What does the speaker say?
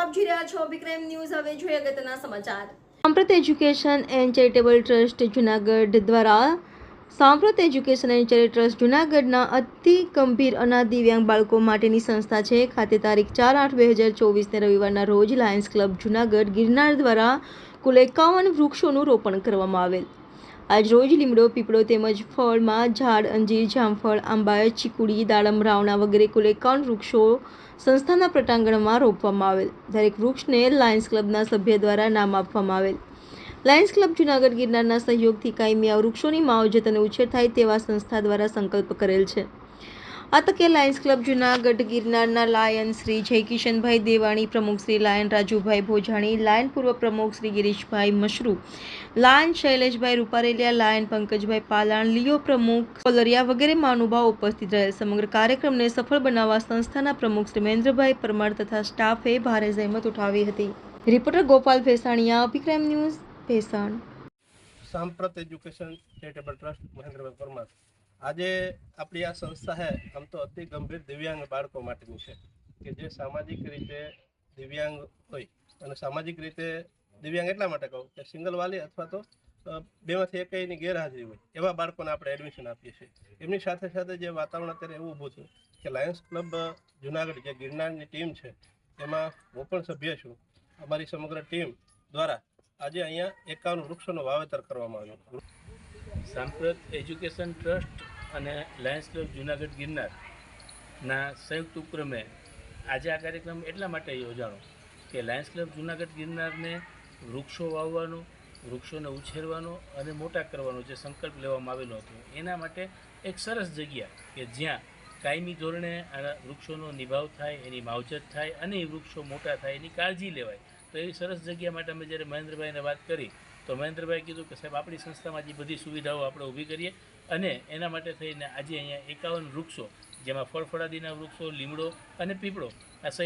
આપ જોઈ રહ્યા છો વિક્રમ ન્યૂઝ। હવે જોઈએ અગત્યના સમાચાર। સાંપ્રત education and charitable trust Junagadh દ્વારા સાંપ્રત એજ્યુકેશન એન્ડ ચેરિટેબલ ટ્રસ્ટ જૂનાગઢના અતિ ગંભીર અનાથ દિવ્યાંગ બાળકો માટેની સંસ્થા છે ખાતે તારીખ 4/8/2024 રવિવારના રોજ લાયન્સ ક્લબ જૂનાગઢ ગિરનાર દ્વારા કુલ 51 વૃક્ષોનું રોપણ કરવામાં આવેલ। આજ રોજ લીમડો, પીપળો તેમજ ફળમાં ઝાડ, અંજીર, જામફળ, આંબા, ચીકુડી, દાડમ, રાવણા વગેરે કુલ 51 વૃક્ષો સંસ્થાના પટાંગણમાં રોપવામાં આવેલ। દરેક વૃક્ષને લાયન્સ ક્લબના સભ્ય દ્વારા નામ આપવામાં આવેલ। લાયન્સ ક્લબ જૂનાગઢ ગિરનારના સહયોગથી કાયમી આ વૃક્ષોની માવજત અને ઉછેર થાય તેવા સંસ્થા દ્વારા સંકલ્પ કરેલ છે। આ તકે લાયન્સ ક્લબ જૂનાગઢ ગિરનારના લાયન શ્રી જયકિશનભાઈ દેવાણી, પ્રમુખ શ્રી લાયન રાજુભાઈ ભોજાણી, લાયન પૂર્વ પ્રમુખ Shri Girishbhai Mashru, lion Shaileshbhai Rupareliya, lion Pankajbhai Palan, Leo પ્રમુખ કોલરિયા વગેરે મહાનુભાવો ઉપસ્થિત રહેલ। સમગ્ર કાર્યક્રમને સફળ બનાવવા સંસ્થાના પ્રમુખ શ્રી મહેન્દ્રભાઈ પરમાર તથા સ્ટાફે ભારે જહેમત ઉઠાવી હતી। Reporter Gopal Bhesaniya, Abhikram news, Bhesan. સાંપ્રત એજ્યુકેશન ચેરિટેબલ ટ્રસ્ટ મહેન્દ્રભાઈ પરમાર। આજે આપણી આ સંસ્થા है આમ તો અતિ ગંભીર દિવ્યાંગ બાળકો માટેની છે કે જે સામાજિક રીતે દિવ્યાંગ હોય અને સામાજિક રીતે દિવ્યાંગ એટલા માટે કહું કે સિંગલ વાલી અથવા તો બેમાંથી એકની ગેરહાજરી હોય એવા બાળકોને આપણે એડમિશન આપીએ છીએ। એમની સાથે સાથે જે વાતાવરણ અત્યારે એવું ઊભું છે કે લાયન્સ ક્લબ જૂનાગઢ જે ગિરનારની ટીમ છે એમાં હું પણ સભ્ય છું। અમારી સમગ્ર ટીમ દ્વારા આજે અહીંયા 51 વૃક્ષોનું વાવેતર કરવામાં આવ્યું। સાંપ્રત એજ્યુકેશન ટ્રસ્ટ અને લાયન્સ ક્લબ જૂનાગઢ ગિરનારના સંયુક્ત ઉપક્રમે આજે આ કાર્યક્રમ એટલા માટે યોજાણો કે લાયન્સ ક્લબ જૂનાગઢ ગિરનારને વૃક્ષો વાવવાનો, વૃક્ષોને ઉછેરવાનો અને મોટા કરવાનો જે સંકલ્પ લેવામાં આવેલો હતો એના માટે એક સરસ જગ્યા કે જ્યાં કાયમી ધોરણે આ વૃક્ષોનો નિભાવ થાય, એની માવજત થાય અને એ વૃક્ષો મોટા થાય એની કાળજી લેવાય। તો એવી સરસ જગ્યા માટે અમે જ્યારે મહેન્દ્રભાઈને વાત કરી તો મહેન્દ્રભાઈએ કીધું કે સાહેબ આપણી સંસ્થામાં જે બધી સુવિધાઓ આપણે ઊભી કરીએ અને એના માટે થઈને આજે અહીંયા 51 વૃક્ષો જેમાં ફળફળાદીના વૃક્ષો, લીમડો અને પીપળો આ સહિત